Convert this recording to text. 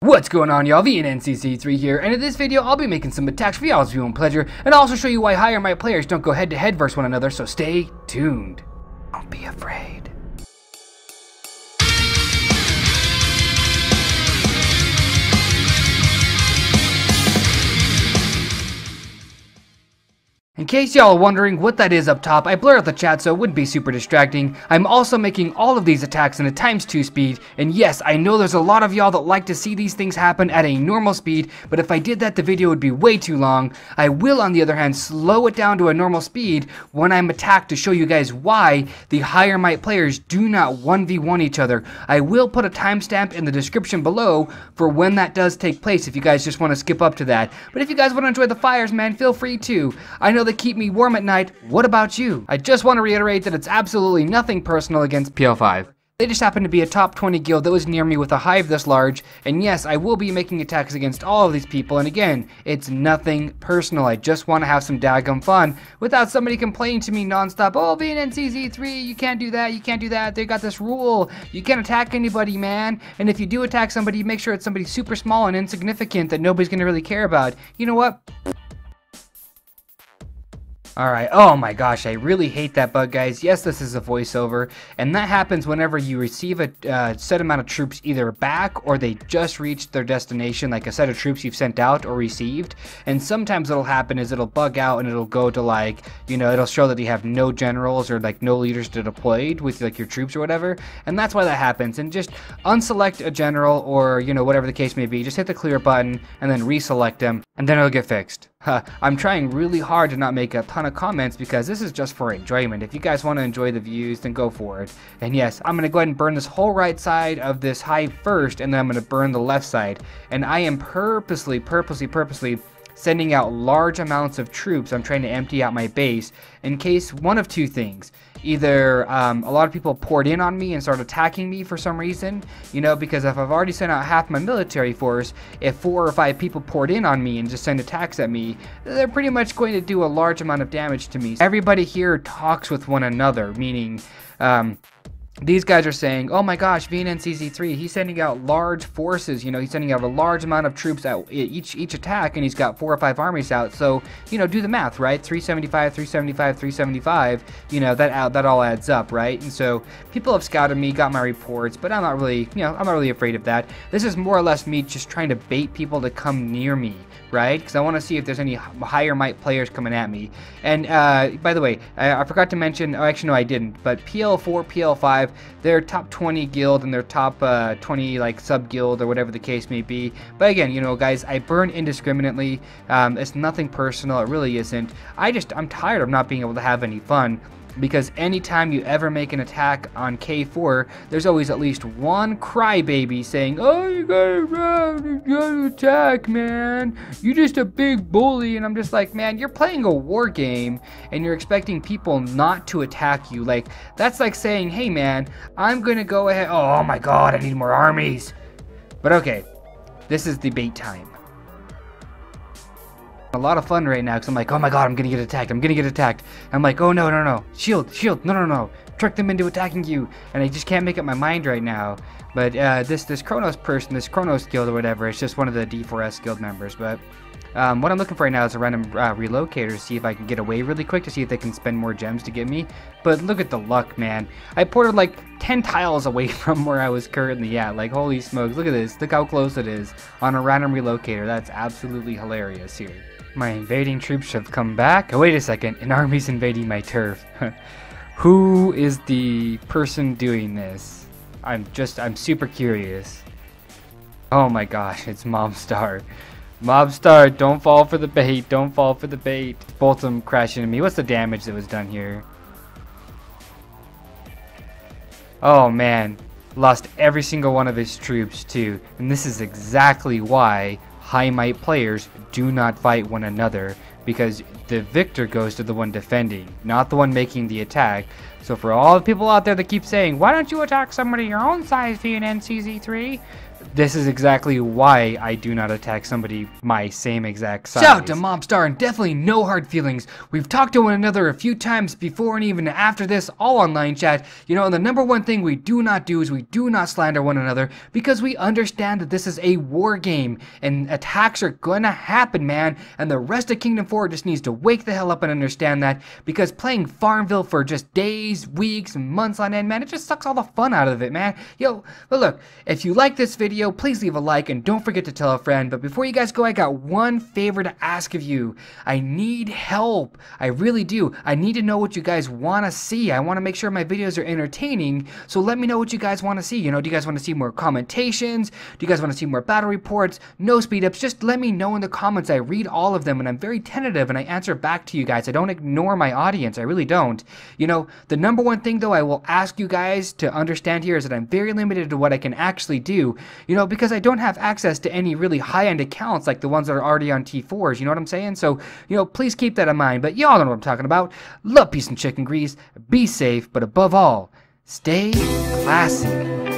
What's going on, y'all? VNNCC3 here, and in this video I'll be making some attacks for y'all's viewing pleasure, and I'll also show you why higher might players don't go head to head versus one another, so stay tuned. Don't be afraid. In case y'all are wondering what that is up top, I blur out the chat so it wouldn't be super distracting. I'm also making all of these attacks in a ×2 speed, and yes, I know there's a lot of y'all that like to see these things happen at a normal speed, but if I did that the video would be way too long. I will, on the other hand, slow it down to a normal speed when I'm attacked to show you guys why the higher might players do not 1v1 each other. I will put a timestamp in the description below for when that does take place if you guys just want to skip up to that. But if you guys want to enjoy the fires, man, feel free to. I know they keep me warm at night. What about you? I just want to reiterate that it's absolutely nothing personal against PL5. They just happen to be a top 20 guild that was near me with a hive this large, and yes, I will be making attacks against all of these people, and again, it's nothing personal. I just want to have some daggum fun without somebody complaining to me nonstop, oh, VNNCZ3, you can't do that, you can't do that, they got this rule, you can't attack anybody, man, and if you do attack somebody, make sure it's somebody super small and insignificant that nobody's going to really care about. You know what? Alright, oh my gosh, I really hate that bug, guys. Yes, this is a voiceover, and that happens whenever you receive a set amount of troops either back or they just reached their destination, like a set of troops you've sent out or received. And sometimes what'll happen is it'll bug out and it'll go to, like, you know, it'll show that you have no generals or like no leaders to deployed with like your troops or whatever, and that's why that happens. And just unselect a general or, you know, whatever the case may be, just hit the clear button and then reselect them, and then it'll get fixed. I'm trying really hard to not make a ton of comments because this is just for enjoyment. If you guys want to enjoy the views, then go for it. And yes, I'm going to go ahead and burn this whole right side of this hive first, and then I'm going to burn the left side. And I am purposely sending out large amounts of troops. I'm trying to empty out my base in case one of two things. Either a lot of people poured in on me and started attacking me for some reason, you know, because if I've already sent out half my military force, if 4 or 5 people poured in on me and just send attacks at me, they're pretty much going to do a large amount of damage to me. Everybody here talks with one another, meaning these guys are saying, oh my gosh, VNNCZ3, he's sending out large forces, you know, he's sending out a large amount of troops at each attack, and he's got 4 or 5 armies out, so, you know, do the math, right? 375, 375, 375, you know, that all adds up, right? And so, people have scouted me, got my reports, but I'm not really, you know, I'm not really afraid of that. This is more or less me just trying to bait people to come near me, right? Because I want to see if there's any higher might players coming at me. And by the way, I forgot to mention, oh, actually no I didn't, but PL4, PL5, they're top 20 guild and they're top 20 like sub guild or whatever the case may be. But again, you know, guys, I burn indiscriminately. It's nothing personal, it really isn't. I'm tired of not being able to have any fun. Because anytime you ever make an attack on K4, there's always at least one crybaby saying, oh, you gotta run, you gotta attack, man, you just a big bully. And I'm just like, man, you're playing a war game and you're expecting people not to attack you. Like, that's like saying, hey man, I'm gonna go ahead, oh my god, I need more armies. But okay, this is the bait time. A lot of fun right now because I'm like, oh my god, I'm gonna get attacked, I'm gonna get attacked. I'm like, oh no, shield, no, trick them into attacking you, and I just can't make up my mind right now. But this Kronos person, this Kronos guild or whatever, it's just one of the D4S guild members. But what I'm looking for right now is a random relocator to see if I can get away really quick, to see if they can spend more gems to get me. But look at the luck, man. I ported like 10 tiles away from where I was currently at. Like, holy smokes, look at this, look how close it is on a random relocator. That's absolutely hilarious here. My invading troops have come back. Oh, wait a second, an army's invading my turf. Who is the person doing this? I'm super curious. Oh my gosh, it's Mobstar. Mobstar, don't fall for the bait, don't fall for the bait. Both of them crashing into me. What's the damage that was done here? Oh man, lost every single one of his troops too. And this is exactly why high might players do not fight one another, because the victor goes to the one defending, not the one making the attack. So for all the people out there that keep saying, why don't you attack somebody your own size, VNNCZ3? This is exactly why I do not attack somebody my same exact size. Shout out to Mobstar, and definitely no hard feelings. We've talked to one another a few times before and even after this, all online chat. You know, and the number one thing we do not do is we do not slander one another, because we understand that this is a war game and attacks are gonna happen, man. And the rest of Kingdom 4 just needs to wake the hell up and understand that, because playing Farmville for just days, weeks, and months on end, man, it just sucks all the fun out of it, man. Yo, but look, if you like this video, please leave a like and don't forget to tell a friend. But before you guys go, I got one favor to ask of you. I need help. I really do. I need to know what you guys want to see. I want to make sure my videos are entertaining, so let me know what you guys want to see. You know, do you guys want to see more commentations? Do you guys want to see more battle reports? No speed ups? Just let me know in the comments. I read all of them and I'm very tentative and I answer back to you guys. I don't ignore my audience. I really don't. You know, the number one thing though I will ask you guys to understand here is that I'm very limited to what I can actually do. You know, because I don't have access to any really high-end accounts like the ones that are already on T4s, you know what I'm saying? So, you know, please keep that in mind. But y'all know what I'm talking about. Love, peace, and chicken grease. Be safe, but above all, stay classy.